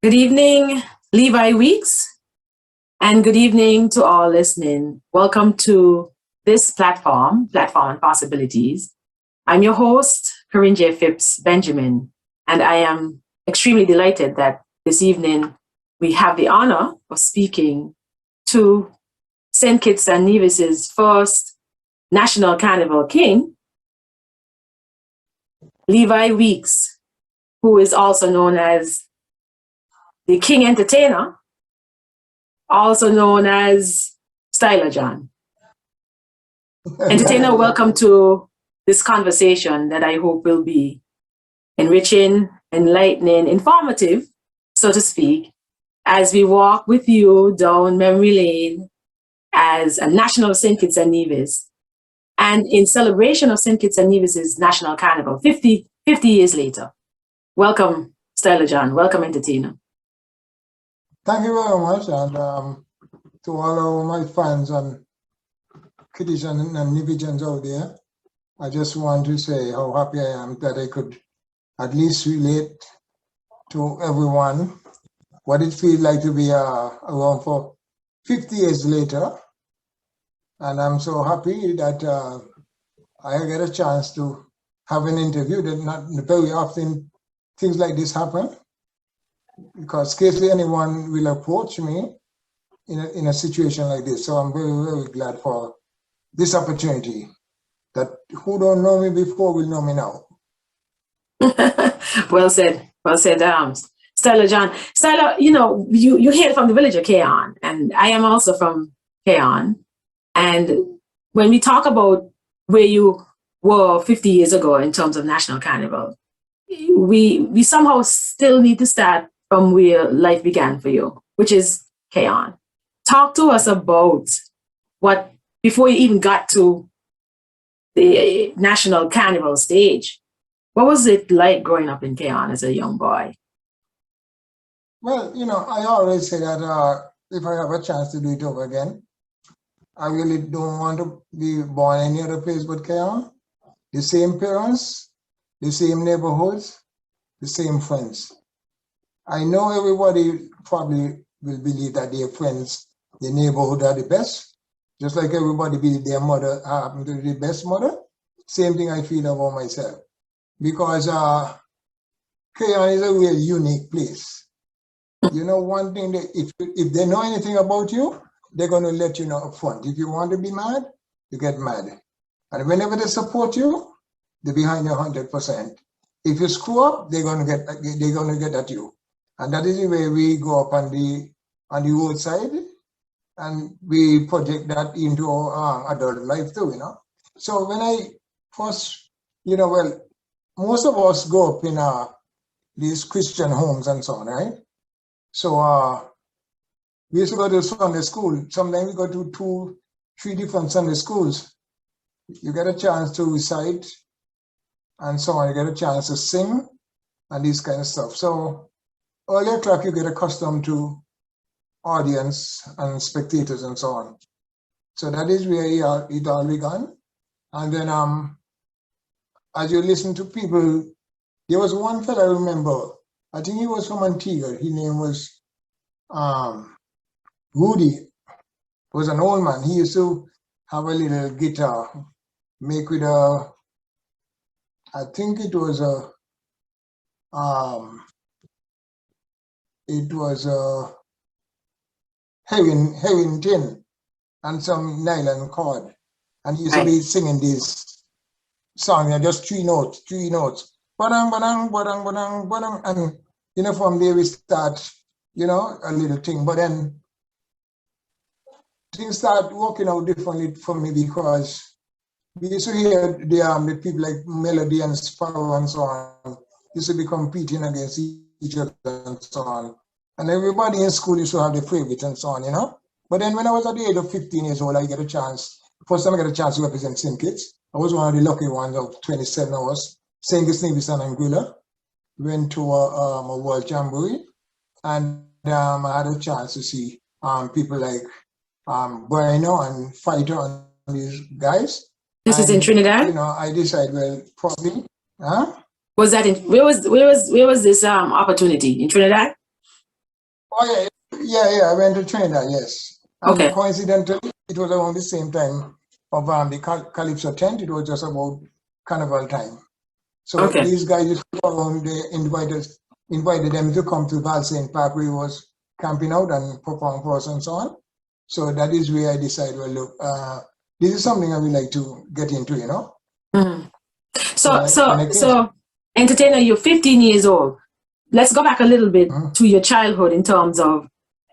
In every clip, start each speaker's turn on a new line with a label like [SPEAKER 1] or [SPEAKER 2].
[SPEAKER 1] Good evening, Levi Weeks, and good evening to all listening. Welcome to this platform and Possibilities. I'm your host, Corinne J. Phipps-Benjamin, and I am extremely delighted that this evening we have the honor of speaking to St. Kitts and Nevis's first National Carnival King, Levi Weeks, who is also known as the King Entertainer, also known as Styler John. Entertainer, welcome to this conversation that I hope will be enriching, enlightening, informative, so to speak, as we walk with you down memory lane as a national St. Kitts and Nevis, and in celebration of St. Kitts and Nevis's National Carnival, 50 years later. Welcome, Styler John. Welcome, Entertainer.
[SPEAKER 2] Thank you very much, and to all of my fans and Kitties and Nevians out there, I just want to say how happy I am that I could at least relate to everyone what it feels like to be around for 50 years later. And I'm so happy that I get a chance to have an interview. That not very often things like this happen, because scarcely anyone will approach me in a situation like this. So I'm very, very glad for this opportunity, that who don't know me before will know me now.
[SPEAKER 1] Well said, Styler John. Styler, you hail from the village of Keon, and I am also from Keon. And when we talk about where you were 50 years ago in terms of National Carnival, we somehow still need to start from where life began for you, which is Keon. Talk to us about what, before you even got to the National Carnival stage, what was it like growing up in Keon as a young boy?
[SPEAKER 2] Well, I always say that if I have a chance to do it over again, I really don't want to be born any other place but Keon. The same parents, the same neighborhoods, the same friends. I know everybody probably will believe that their friends, their neighborhood are the best, just like everybody believes their mother happened to be the best mother. Same thing I feel about myself, because Keon is a really unique place. One thing, that if they know anything about you, they're going to let you know up front. If you want to be mad, you get mad. And whenever they support you, they're behind you 100%. If you screw up, they're going to get at you. And that is the way we go up on the roadside, and we project that into our adult life too, So when I first, most of us go up in these Christian homes and so on, right? So we used to go to Sunday school. Sometimes we go to 2-3 different Sunday schools. You get a chance to recite and so on. You get a chance to sing and this kind of stuff. So early o'clock, you get accustomed to audience and spectators and so on. So that is where it all began. And then as you listen to people, there was one fellow I remember. I think he was from Antigua. His name was Rudy. He was an old man. He used to have a little guitar, make with I think it was a herring tin and some nylon cord. And he used to be singing this song, just three notes. Badang, badang, badang, badang, badang. And, from there we start, a little thing. But then things start working out differently for me, because we used to hear the people like Melody and Sparrow and so on used to be competing against each other and so on. And everybody in school used to have their favorite and so on, But then when I was at the age of 15 years old, first time I got a chance to represent St. Kitts. I was one of the lucky ones of 27 hours. St. Kitts, Nevis and Anguilla. Went to a world jamboree, and I had a chance to see people like Bueno and Fighter and these guys.
[SPEAKER 1] This is in Trinidad?
[SPEAKER 2] I decided, well, probably,
[SPEAKER 1] Was that in, where was this opportunity? In Trinidad?
[SPEAKER 2] Oh yeah. I went to Trinidad, yes. And
[SPEAKER 1] Okay.
[SPEAKER 2] coincidentally, it was around the same time of the Calypso tent. It was just about Carnival time. So
[SPEAKER 1] Okay.
[SPEAKER 2] these guys used to go around, they invited them to come to Val St. Park, where he was camping out and perform for us and so on. So that is where I decided, well, look, this is something I would like to get into, you know.
[SPEAKER 1] Mhm.
[SPEAKER 2] So when I came,
[SPEAKER 1] So, entertainer, you're 15 years old. Let's go back a little bit to your childhood in terms of,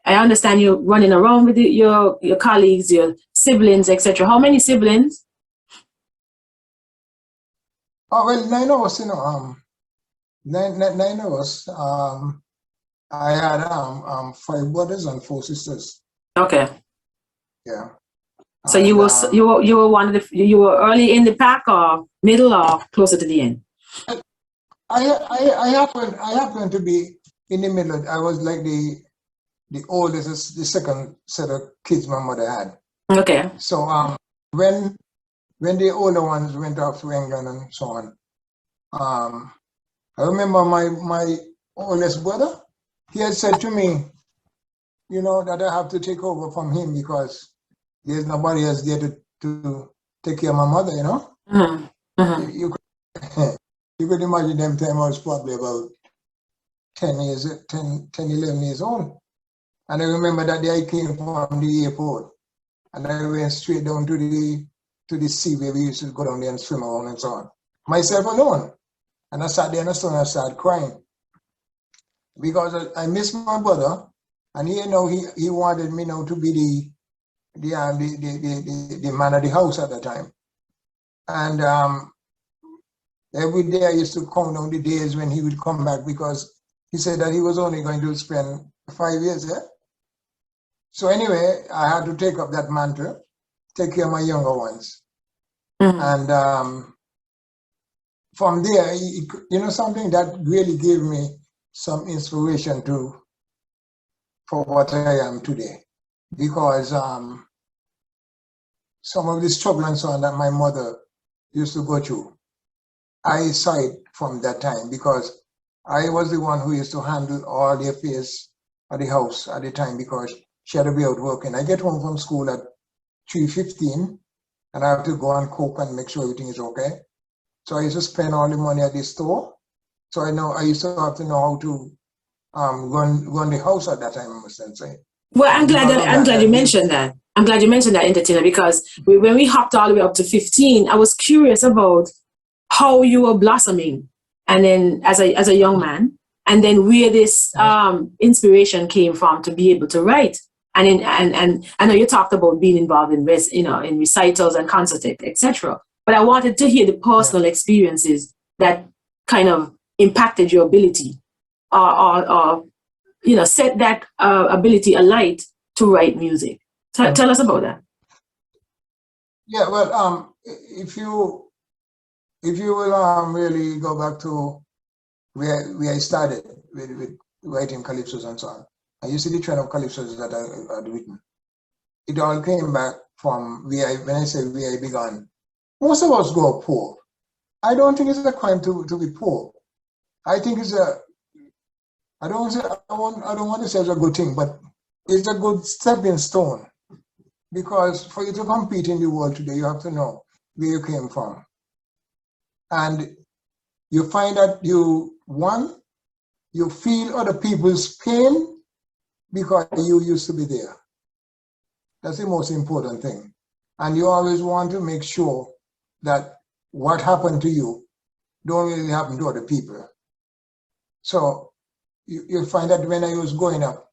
[SPEAKER 1] I understand you're running around with your colleagues, your siblings, etc. How many siblings?
[SPEAKER 2] oh well, 9 of us, nine of us. I had 5 brothers and 4 sisters.
[SPEAKER 1] Okay.
[SPEAKER 2] Yeah,
[SPEAKER 1] So
[SPEAKER 2] and
[SPEAKER 1] you were one of the, you were early in the pack or middle or closer to the end?
[SPEAKER 2] I happened to be in the middle. I was like the oldest, the second set of kids my mother had.
[SPEAKER 1] Okay.
[SPEAKER 2] So when the older ones went off to England and so on, I remember my oldest brother. He had said to me, that I have to take over from him because there's nobody else there to take care of my mother.
[SPEAKER 1] Mm-hmm. Mm-hmm.
[SPEAKER 2] You could you could imagine them time I was probably about 11 years old. And I remember that day I came from the airport and I went straight down to the sea where we used to go down there and swim around and so on. Myself alone. And I sat there in the sun and I started crying. Because I missed my brother, and he wanted me now to be the man of the house at the time. And every day I used to count down the days when he would come back because he said that he was only going to spend 5 years there. So anyway, I had to take up that mantle, take care of my younger ones.
[SPEAKER 1] Mm-hmm.
[SPEAKER 2] And from there, something that really gave me some inspiration for what I am today. Because some of the struggle and so on that my mother used to go through, I saw it from that time because I was the one who used to handle all the affairs at the house at the time because she had to be out working. I get home from school at 3:15 and I have to go and cook and make sure everything is okay. So I used to spend all the money at the store. So I used to have to know how to run the house at that time, I must say.
[SPEAKER 1] Well,
[SPEAKER 2] And because of
[SPEAKER 1] I'm
[SPEAKER 2] that,
[SPEAKER 1] glad you mentioned that. I'm glad you mentioned that, entertainer, because when we hopped all the way up to 15, I was curious about how you were blossoming, and then as a young man, and then where this inspiration came from to be able to write. And I know you talked about being involved in in recitals and concerts, etc. But I wanted to hear the personal experiences that kind of impacted your ability, or set that ability alight to write music. Tell us about that.
[SPEAKER 2] Yeah, well, if you will really go back to where I started with writing calypsos and so on, and you see the trend of calypsos that I had written, it all came back from when I say where I began. Most of us grow up poor. I don't think it's a crime to be poor. I think it's I don't want to say it's a good thing, but it's a good stepping stone. Because for you to compete in the world today, you have to know where you came from. And you find that you feel other people's pain because you used to be there. That's the most important thing. And you always want to make sure that what happened to you don't really happen to other people. So you find that when I was growing up,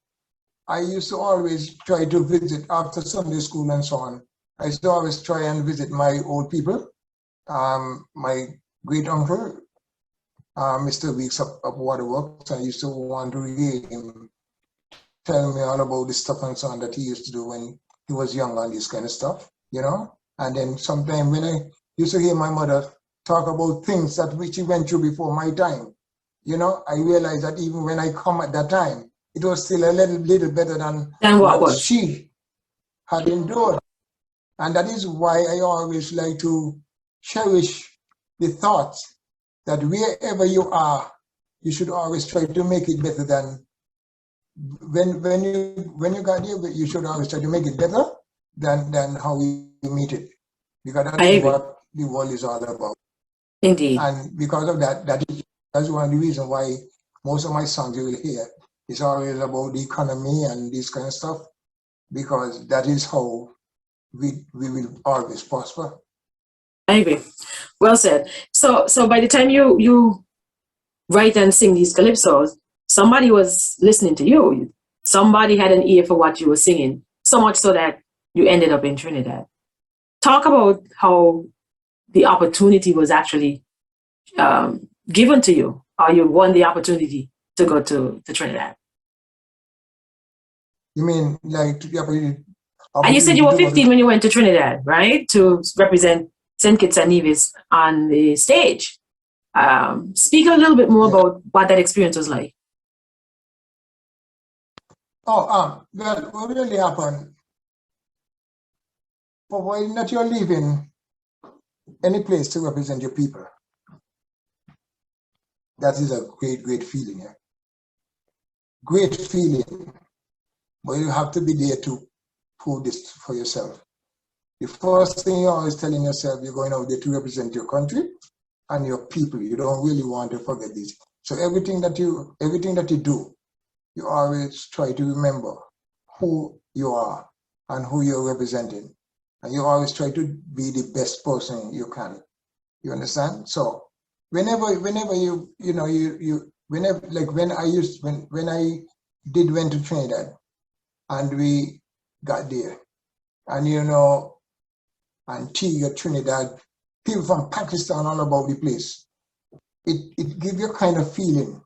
[SPEAKER 2] I used to always try to visit after Sunday school and so on. I used to always try and visit my old people. My great uncle, Mr. Weeks of Waterworks, I used to want to hear him tell me all about the stuff and so on that he used to do when he was young and this kind of stuff, And then sometime when I used to hear my mother talk about things that which he went through before my time, I realized that even when I come at that time, it was still a little better than
[SPEAKER 1] what
[SPEAKER 2] what
[SPEAKER 1] was.
[SPEAKER 2] she had endured. And that is why I always like to cherish the thought that wherever you are, you should always try to make it better than when you got there, you should always try to make it better than how you meet it, because that is what the world is all about.
[SPEAKER 1] Indeed.
[SPEAKER 2] And because of that, that's one of the reasons why most of my songs you will hear is always about the economy and this kind of stuff, because that is how we will always prosper.
[SPEAKER 1] I agree. Well said. So by the time you write and sing these calypsos, somebody was listening to you. Somebody had an ear for what you were singing, so much so that you ended up in Trinidad. Talk about how the opportunity was actually given to you, or you won the opportunity to go to Trinidad.
[SPEAKER 2] You mean like to
[SPEAKER 1] and you said you were 15 when you went to Trinidad, right? To represent St. Kitts and Nevis on the stage. Speak a little bit more about what that experience was like.
[SPEAKER 2] Well, what really happened, providing that you're leaving any place to represent your people, that is a great feeling. Yeah? Great feeling, but you have to be there to prove this for yourself. The first thing you're always telling yourself, you're going out there to represent your country and your people. You don't really want to forget this. So everything that you do, you always try to remember who you are and who you're representing. And you always try to be the best person you can. You understand? So whenever like when I went to Trinidad and we got there, and Antigua, Trinidad, people from Pakistan all about the place. It gives you a kind of feeling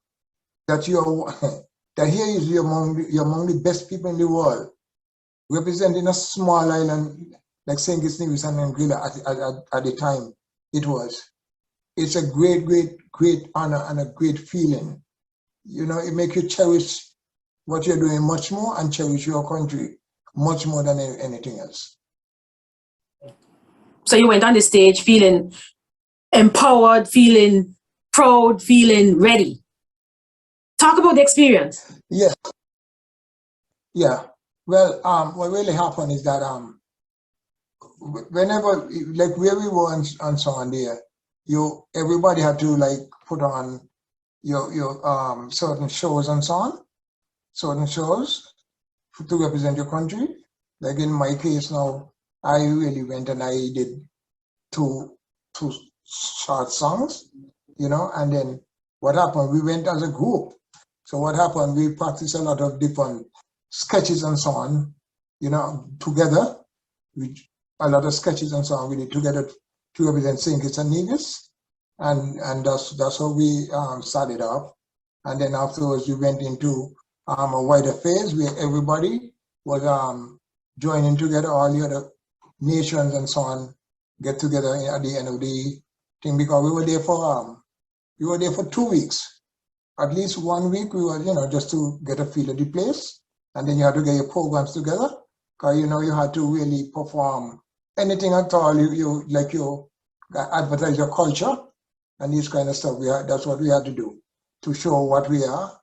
[SPEAKER 2] that that here you're among the best people in the world, representing a small island like St. Kitts, Nevis and Anguilla at the time it was. It's a great honor and a great feeling. It makes you cherish what you're doing much more and cherish your country much more than anything else.
[SPEAKER 1] So you went on the stage feeling empowered, feeling proud, feeling ready. Talk about the experience.
[SPEAKER 2] Yeah. Yeah. Well, what really happened is that whenever, like where we were and so on there, everybody had to like put on your certain shows and so on, certain shows to represent your country. Like in my case now, I really went and I did two short songs, and then what happened, we went as a group. So what happened, we practiced a lot of different sketches and so on, together. A lot of sketches and so on we did together to represent St. Kitts and Nevis. And that's how we started off. And then afterwards we went into a wider phase where everybody was joining together, all the other nations and so on, get together at the end of the thing, because we were there for 2 weeks. At least 1 week we were, just to get a feel of the place, and then you had to get your programs together, because you had to really perform anything at all. You advertise your culture and this kind of stuff. That's what we had to do to show what we are,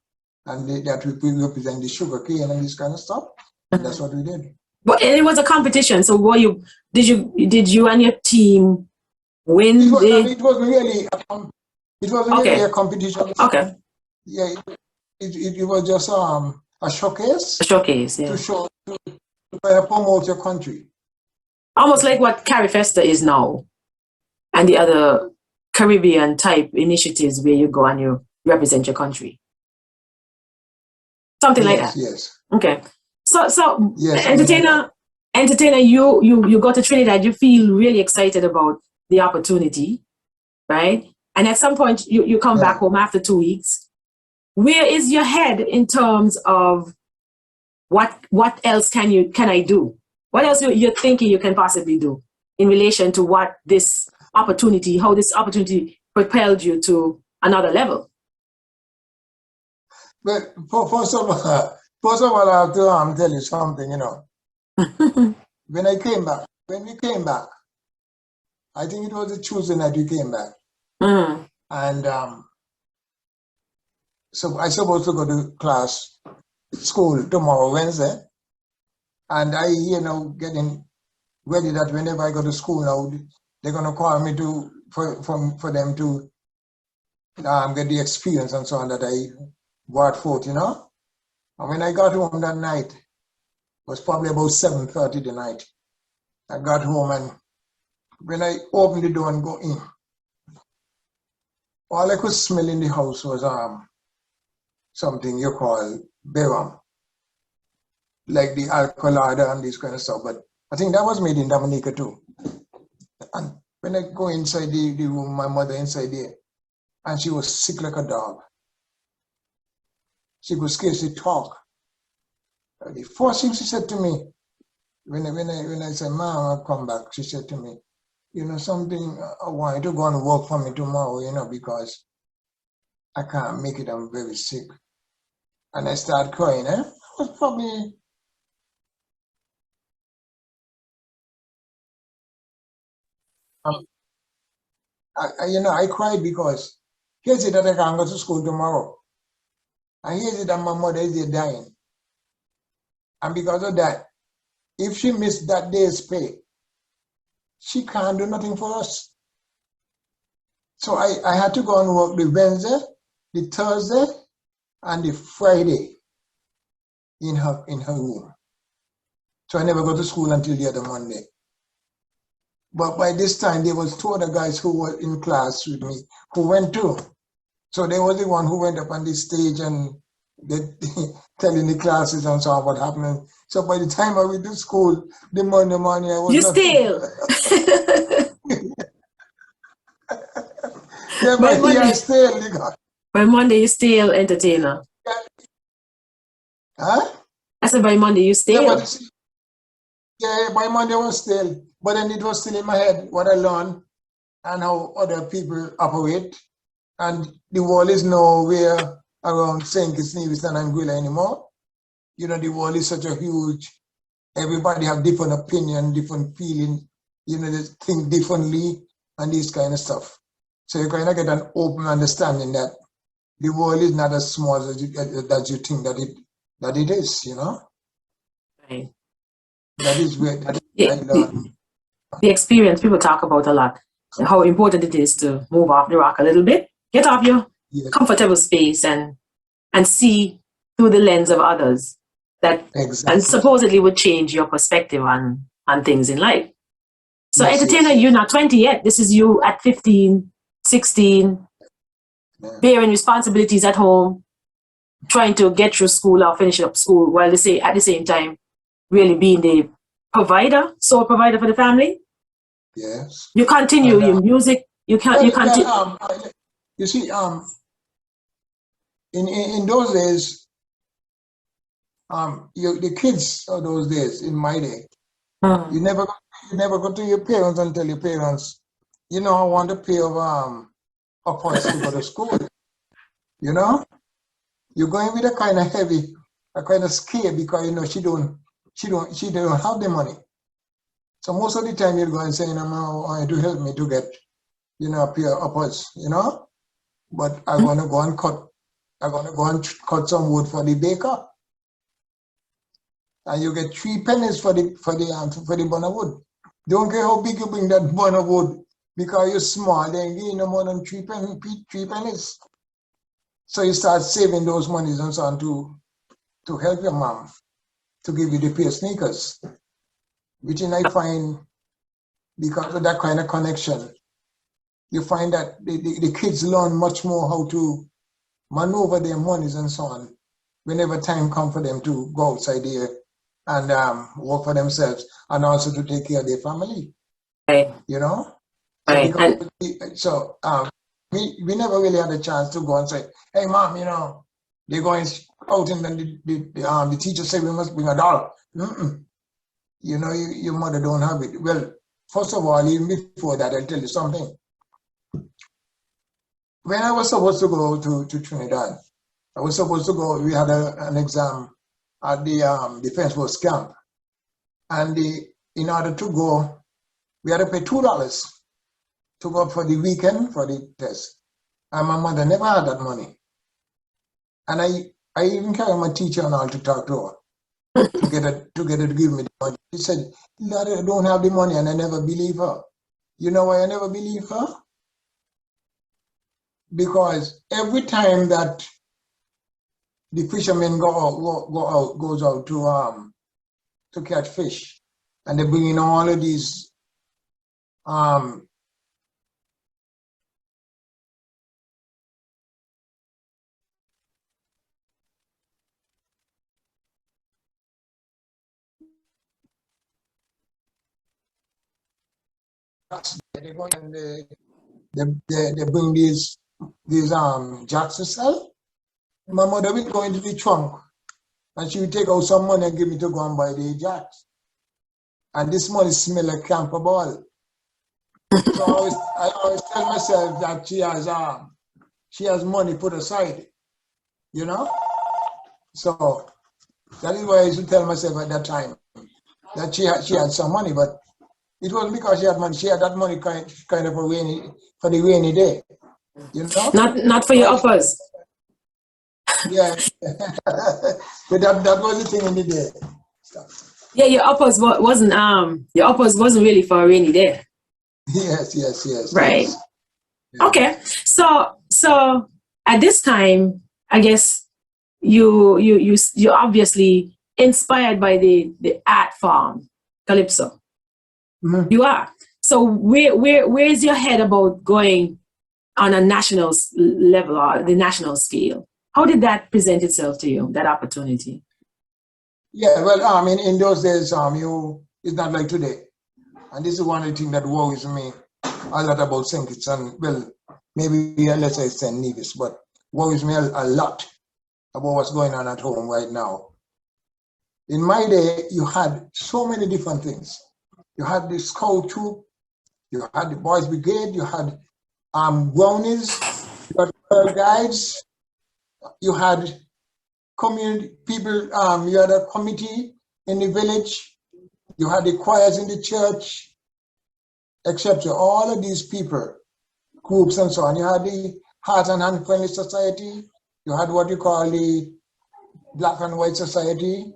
[SPEAKER 2] and that we represent the sugar cane and this kind of stuff. And that's what we did.
[SPEAKER 1] But it was a competition. So did you and your team win?
[SPEAKER 2] It was really a competition.
[SPEAKER 1] Okay.
[SPEAKER 2] Yeah, it was just a showcase.
[SPEAKER 1] A showcase, yeah.
[SPEAKER 2] To promote your country.
[SPEAKER 1] Almost like what Carifesta is now, and the other Caribbean type initiatives where you go and you represent your country. Something like that.
[SPEAKER 2] Yes.
[SPEAKER 1] Okay. So
[SPEAKER 2] yes,
[SPEAKER 1] entertainer, you go to Trinidad, you feel really excited about the opportunity, right? And at some point you come back home after 2 weeks. Where is your head in terms of what else can I do? What else you're thinking you can possibly do in relation to how this opportunity propelled you to another level?
[SPEAKER 2] But first of all, I have to tell you something, When we came back, I think it was a Tuesday night we came back. And so I supposed to go to class school tomorrow, Wednesday. And I, getting ready that whenever I go to school now, they're gonna call me for them to get the experience and so on that I brought forth, And when I got home that night, it was probably about 7:30 the night. I got home, and when I opened the door and go in, all I could smell in the house was something you call berum, like the alcohol and this kind of stuff. But I think that was made in Dominica too. And when I go inside the room, my mother inside there, and she was sick like a dog. She could scarcely talk. The first thing she said to me, when I said, "Mom, I'll come back," she said to me, something, I want you to go and work for me tomorrow, because I can't make it, I'm very sick. And I started crying, I was probably, I cried because here's it that I can't go to school tomorrow. And here's it that my mother is there dying. And because of that, if she missed that day's pay, she can't do nothing for us. So I had to go and work the Wednesday, the Thursday, and the Friday in her room. So I never go to school until the other Monday. But by this time, there was two other guys who were in class with me who went too. So they was the one who went up on the stage and they telling the classes and so on what happened. So by the time I went to school, the Monday morning I was
[SPEAKER 1] You
[SPEAKER 2] not.
[SPEAKER 1] still.
[SPEAKER 2] Yeah,
[SPEAKER 1] By
[SPEAKER 2] but
[SPEAKER 1] Monday,
[SPEAKER 2] I still.
[SPEAKER 1] by Monday, you still entertainer.
[SPEAKER 2] Huh?
[SPEAKER 1] I said by Monday, you
[SPEAKER 2] Yeah,
[SPEAKER 1] still.
[SPEAKER 2] but yeah, by Monday I was still, but then it was still in my head what I learned and how other people operate. And the world is nowhere around St. Kitts, Nevis and Anguilla anymore. The world is such a huge, everybody have different opinion, different feeling, they think differently and this kind of stuff. So you kind of get an open understanding that the world is not as small as you think that it is,
[SPEAKER 1] Right.
[SPEAKER 2] That is where I
[SPEAKER 1] Yeah,
[SPEAKER 2] learned.
[SPEAKER 1] the experience people talk about a lot, how important it is to move off the rock a little bit, get off your
[SPEAKER 2] Yes,
[SPEAKER 1] comfortable space and see through the lens of others that and
[SPEAKER 2] exactly.
[SPEAKER 1] supposedly would change your perspective on things in life. So
[SPEAKER 2] Yes,
[SPEAKER 1] entertainer,
[SPEAKER 2] yes.
[SPEAKER 1] you're not 20 yet. This is you at 15, 16,
[SPEAKER 2] Yeah.
[SPEAKER 1] bearing responsibilities at home, trying to get through school or finish up school while they say at the same time really being the provider, sole provider for the family.
[SPEAKER 2] Yes.
[SPEAKER 1] You continue
[SPEAKER 2] And,
[SPEAKER 1] your music. You can't. You continue.
[SPEAKER 2] you see, in those days, the kids of those days, in my day, you never go to your parents and tell your parents, I want to pay of upwards to go to school. You're going with a kind of heavy, a kind of scare because she don't have the money. So most of the time you're going saying, I want you to help me to get, a pair of upwards, but I'm gonna go and cut some wood for the baker. And you get 3 pennies for the bun of wood. Don't care how big you bring that bun of wood, because you're small, they ain't getting no more than 3 pennies. So you start saving those monies and so on to help your mom to give you the pair of sneakers, which I find, because of that kind of connection, you find that the kids learn much more how to maneuver their monies and so on whenever time comes for them to go outside there and work for themselves and also to take care of their family.
[SPEAKER 1] Right.
[SPEAKER 2] So we never really had a chance to go and say, hey mom, they're going out and then the teacher said we must bring $1. Your mother don't have it. Well, first of all, even before that, I'll tell you something. When I was supposed to go to Trinidad, I was supposed to go, we had an exam at the Defense Force camp. And in order to go, we had to pay $2 to go for the weekend for the test. And my mother never had that money. And I even carry my teacher and all to talk to her to get her to give me the money. She said, Daddy, I don't have the money, and I never believe her. You know why I never believe her? Because every time that the fishermen goes out to catch fish, and they bring in all of these they go and they bring these jacks to sell. My mother will go into the trunk and she would take out some money and give me to go and buy the jacks. And this money smell like camper ball. So I always tell myself that she has money put aside, you know? So that is why I used to tell myself at that time that she had some money, but it wasn't because she had money. She had that money kind of for the rainy day, you know?
[SPEAKER 1] Not for your uppers.
[SPEAKER 2] Yeah, but that was the thing in the day.
[SPEAKER 1] Yeah, your uppers wasn't really for a rainy day.
[SPEAKER 2] Yes.
[SPEAKER 1] Right.
[SPEAKER 2] Yes. Yeah.
[SPEAKER 1] Okay. So at this time, I guess you obviously inspired by the art form, Calypso.
[SPEAKER 2] Mm-hmm.
[SPEAKER 1] You are. So where is your head about going on a national level or the national scale? How did that present itself to you, that opportunity?
[SPEAKER 2] Yeah, well, I mean, in those days, it's not like today. And this is one of the things that worries me a lot about St. Kitts and, well, maybe let's say St. Nevis, but worries me a lot about what's going on at home right now. In my day, you had so many different things. You had the scout troop, you had the boys brigade, you had brownies, you had Girl Guides, you had community people, you had a committee in the village, you had the choirs in the church, etc. All of these people, groups and so on. You had the Heart and Hand Friendly Society, you had what you call the Black and White Society.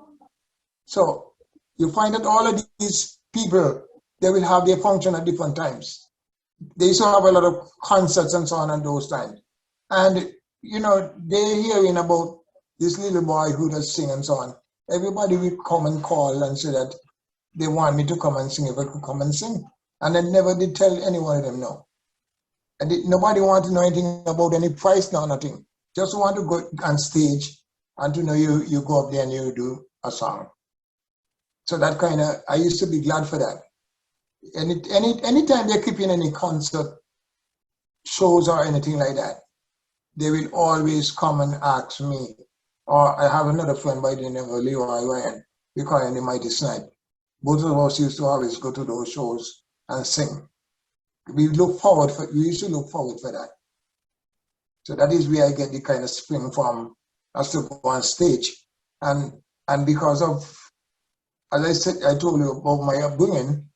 [SPEAKER 2] So you find that all of these people, they will have their function at different times. They used to have a lot of concerts and so on at those times. And, you know, they're hearing about this little boy who does sing and so on. Everybody will come and call and say that they want me to come and sing, if I could come and sing. And I never did tell any one of them no. And nobody wanted to know anything about any price, no, nothing. Just want to go on stage and to know you go up there and you do a song. So that kind of, I used to be glad for that. And anytime they're keeping any concert shows or anything like that, they will always come and ask me. Or I have another friend by the name of Levi, we call him the Mighty Snipe. Both of us used to always go to those shows and sing. We used to look forward for that. So that is where I get the kind of spring from us to go on stage. And because of, as I said, I told you about my upbringing,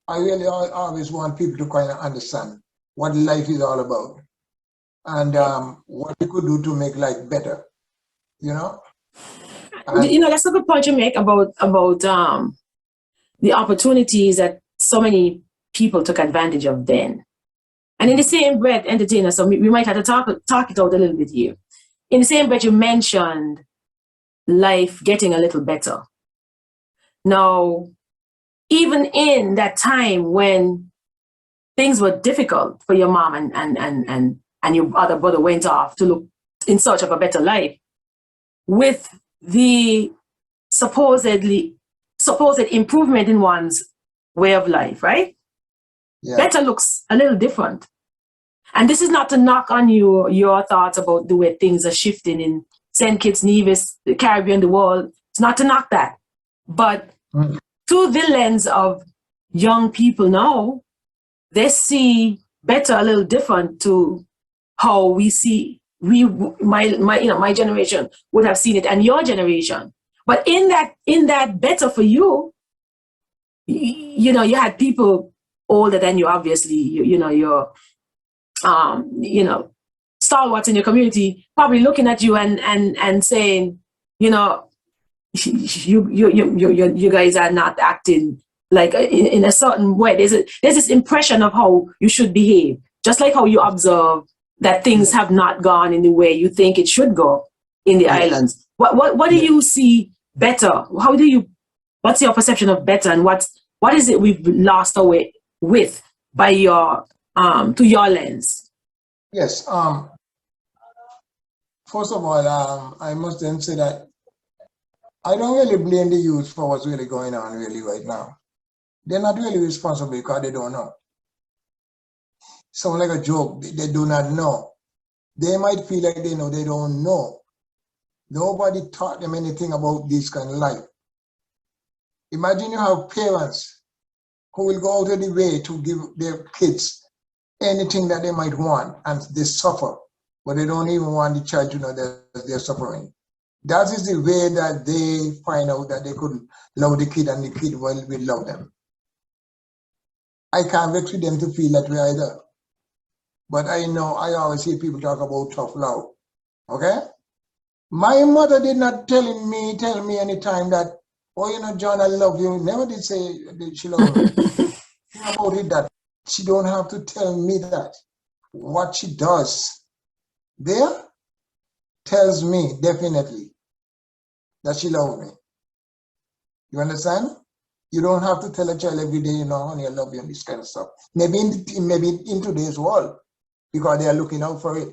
[SPEAKER 2] I really always want people to kind of understand what life is all about and what we could do to make life better, you know? And,
[SPEAKER 1] you know, that's a good point you make about the opportunities that so many people took advantage of then. And in the same breath, entertainers, so we might have to talk it out a little bit here. In the same breath, you mentioned life getting a little better. Now, even in that time when things were difficult for your mom and your other brother went off to look in search of a better life, with the supposed improvement in one's way of life, right?
[SPEAKER 2] yeah.
[SPEAKER 1] Better looks a little different. And this is not to knock on your thoughts about the way things are shifting in St. Kitts, Nevis, the Caribbean, the world. It's not to knock that. But through the lens of young people now, they see better a little different to how we see my generation would have seen it and your generation. But in that better for you, you know, you had people older than you, obviously, you're stalwarts in your community probably looking at you and saying, you know, you guys are not acting like in a certain way. There's this impression of how you should behave, just like how you observe that things have not gone in the way you think it should go in the islands. What do you see better? What's your perception of better, and what is it we've lost away with by your to your lens?
[SPEAKER 2] Yes. First of all, I must then say that I don't really blame the youth for what's really going on really right now. They're not really responsible because they don't know. Sound like a joke. They do not know. They might feel like they know. They don't know. Nobody taught them anything about this kind of life. Imagine you have parents who will go out of the way to give their kids anything that they might want, and they suffer, but they don't even want the child to know that they're suffering. That is the way that they find out that they could love the kid and the kid will love them. I can't vex with them to feel that way either. But I know, I always hear people talk about tough love, okay? My mother did not tell me any time that, oh, you know, John, I love you. Never did say she loved me. Think about it that she don't have to tell me that. What she does there tells me definitely that she loves me. You understand? You don't have to tell a child every day, you know, honey, I love you and this kind of stuff. Maybe in today's world, because they are looking out for it.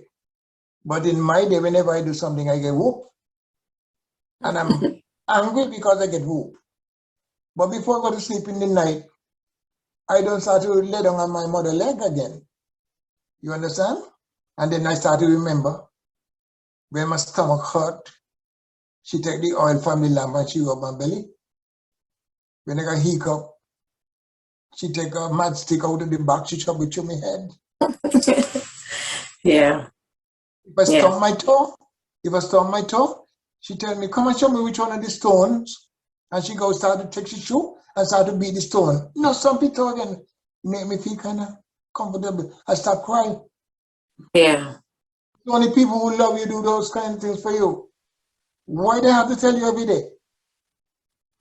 [SPEAKER 2] But in my day, whenever I do something, I get whooped. And I'm angry because I get whooped. But before I go to sleep in the night, I don't start to lay down on my mother's leg again. You understand? And then I start to remember when my stomach hurt, she take the oil from the lamp and she rub my belly. When I got hiccup, she take a matchstick out of the back, she chop it to my head.
[SPEAKER 1] Yeah.
[SPEAKER 2] If I stomp my toe, she tell me, come and show me which one of the stones. And she goes, start to take the shoe and start to beat the stone. You know, some people again make me feel kind of comfortable. I start crying.
[SPEAKER 1] Yeah.
[SPEAKER 2] The only people who love you do those kind of things for you. Why they have to tell you every day?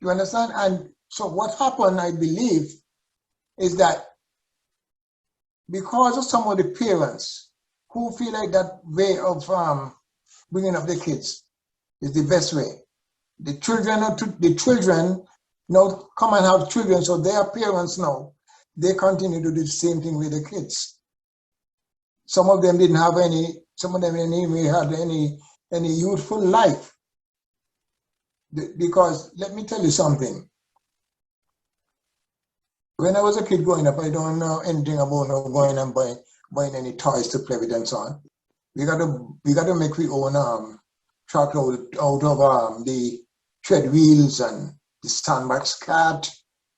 [SPEAKER 2] You understand? And so what happened, I believe, is that because of some of the parents who feel like that way of bringing up their kids is the best way. The children now come and have children, so their parents now, they continue to do the same thing with the kids. Some of them didn't have any, some of them didn't even have any youthful life. Because let me tell you something. When I was a kid growing up, I don't know anything about going and buying any toys to play with and so on. We got to make our own track out of the tread wheels and the sandbox cart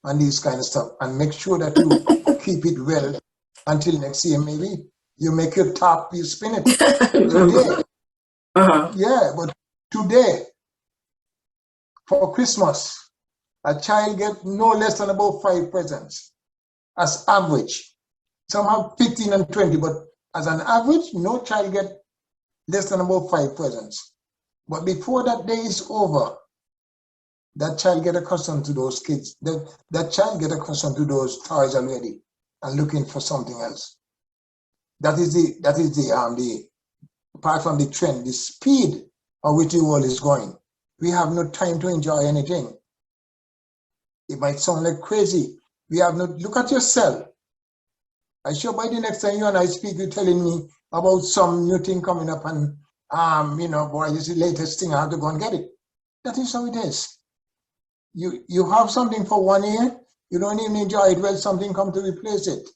[SPEAKER 2] and this kind of stuff, and make sure that you keep it well until next year. Maybe you make your top, you spin it today. Yeah, but today for Christmas, a child gets no less than about 5 presents as average. Some have 15 and 20, but as an average, no child gets less than about 5 presents. But before that day is over, that child get accustomed to those kids. That child get accustomed to those toys already and looking for something else. That is the apart from the trend, the speed at which the world is going. We have no time to enjoy anything. It might sound like crazy. We have no, look at yourself. I'm sure by the next time you and I speak, you're telling me about some new thing coming up and, you know, boy, this is the latest thing, I have to go and get it. That is how it is. You have something for 1 year, you don't even enjoy it, well, something come to replace it.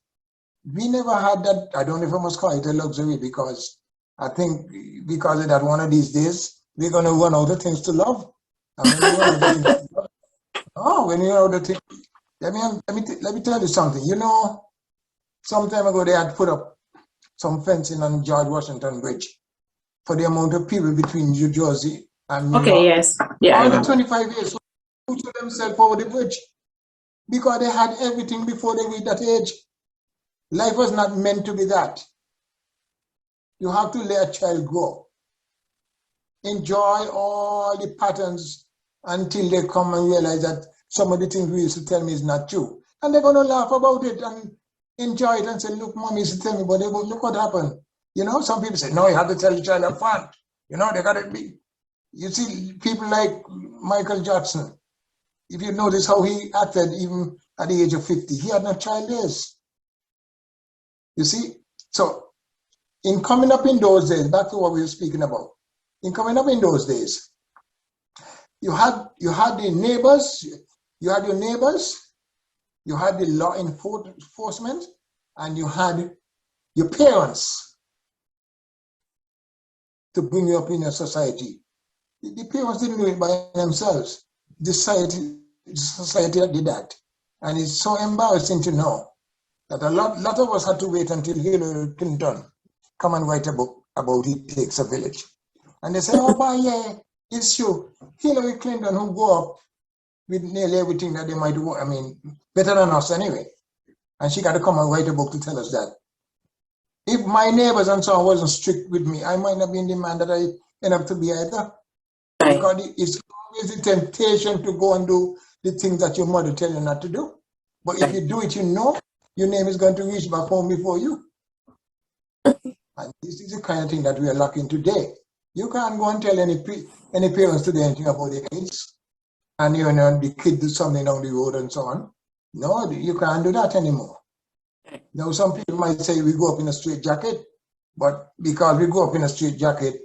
[SPEAKER 2] We never had that, I don't know if I must call it a luxury, because I think because of that, one of these days, we're going to run out of things to love. I mean, we run out of things to love. Oh, when you know the thing, let me tell you something. You know, some time ago they had put up some fencing on George Washington Bridge for the amount of people between New Jersey and New York.
[SPEAKER 1] Okay, yes. Yeah.
[SPEAKER 2] All the 25 years put themselves over the bridge because they had everything before they reached that age. Life was not meant to be that. You have to let a child grow. Enjoy all the patterns until they come and realize that some of the things we used to tell me is not true. And they're going to laugh about it and enjoy it and say, look, mommy used to tell me, but look what happened. You know, some people say, no, you have to tell the child up front. You know, they got to be. You see, people like Michael Jackson, if you notice how he acted even at the age of 50, he had no child days. You see? So, in coming up in those days, back to what we were speaking about, in coming up in those days, you had the neighbors, you had your neighbors, you had the law enforcement, and you had your parents to bring you up in a society. The parents didn't do it by themselves. The society did that. And it's so embarrassing to know that a lot of us had to wait until Hillary Clinton come and write a book about It Takes a Village. And they say, oh, boy, yeah, it's true. Hillary Clinton, who grew up with nearly everything that they might do, I mean, better than us anyway. And she got to come and write a book to tell us that. If my neighbors and so on wasn't strict with me, I might not be in the man that I end up to be either.
[SPEAKER 1] Right.
[SPEAKER 2] Because it's always a temptation to go and do the things that your mother tells you not to do. But if you do it, you know your name is going to reach back home before you. And this is the kind of thing that we are lacking today. You can't go and tell any parents today anything about their kids. And you know, the kid do something down the road and so on. No, you can't do that anymore. Now, some people might say we go up in a straight jacket, but because we go up in a straight jacket,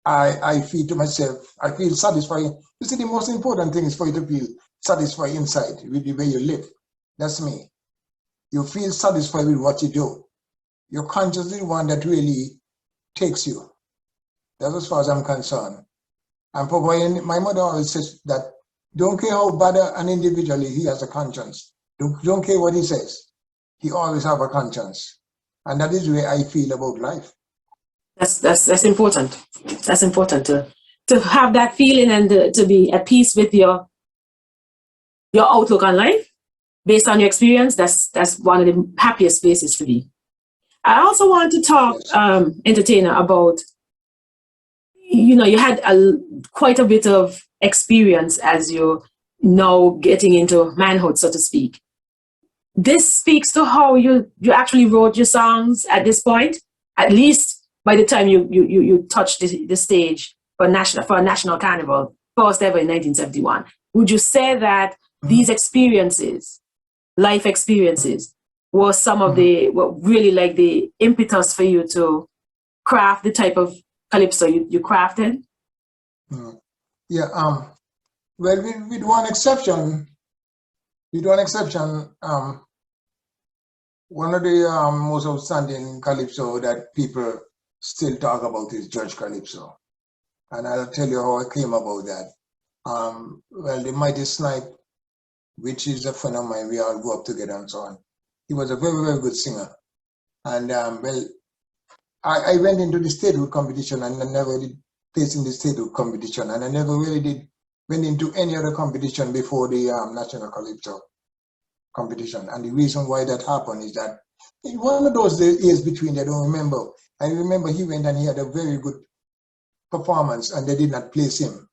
[SPEAKER 2] I feel to myself, I feel satisfied. You see, the most important thing is for you to feel satisfied inside with the way you live. That's me. You feel satisfied with what you do. Your conscience is the one that really takes you. That's as far as I'm concerned. And for my mother always says that don't care how bad an individual is, he has a conscience. Don't care what he says. He always have a conscience. And that is the way I feel about life.
[SPEAKER 1] That's important. That's important to have that feeling and to be at peace with your outlook on life based on your experience. That's one of the happiest places to be. I also want to talk, Entertainer, about, you know, you had quite a bit of experience as you're now getting into manhood, so to speak. This speaks to how you actually wrote your songs at this point, at least by the time you touched the stage for National Carnival, first ever in 1971. Would you say that these experiences, life experiences, were some of what really like the impetus for you to craft the type of calypso you crafted?
[SPEAKER 2] Yeah. Well, with one exception, one of the most outstanding calypso that people still talk about is Judge Calypso. And I'll tell you how I came about that. Well, the Mighty Snipe, which is a friend of mine, we all grew up together and so on. He was a very, very good singer. And well, I went into the statehood competition and I never did place in the statehood competition. And I never really went into any other competition before the National Calypso competition. And the reason why that happened is that in one of those years between, I don't remember. I remember he went and he had a very good performance and they did not place him.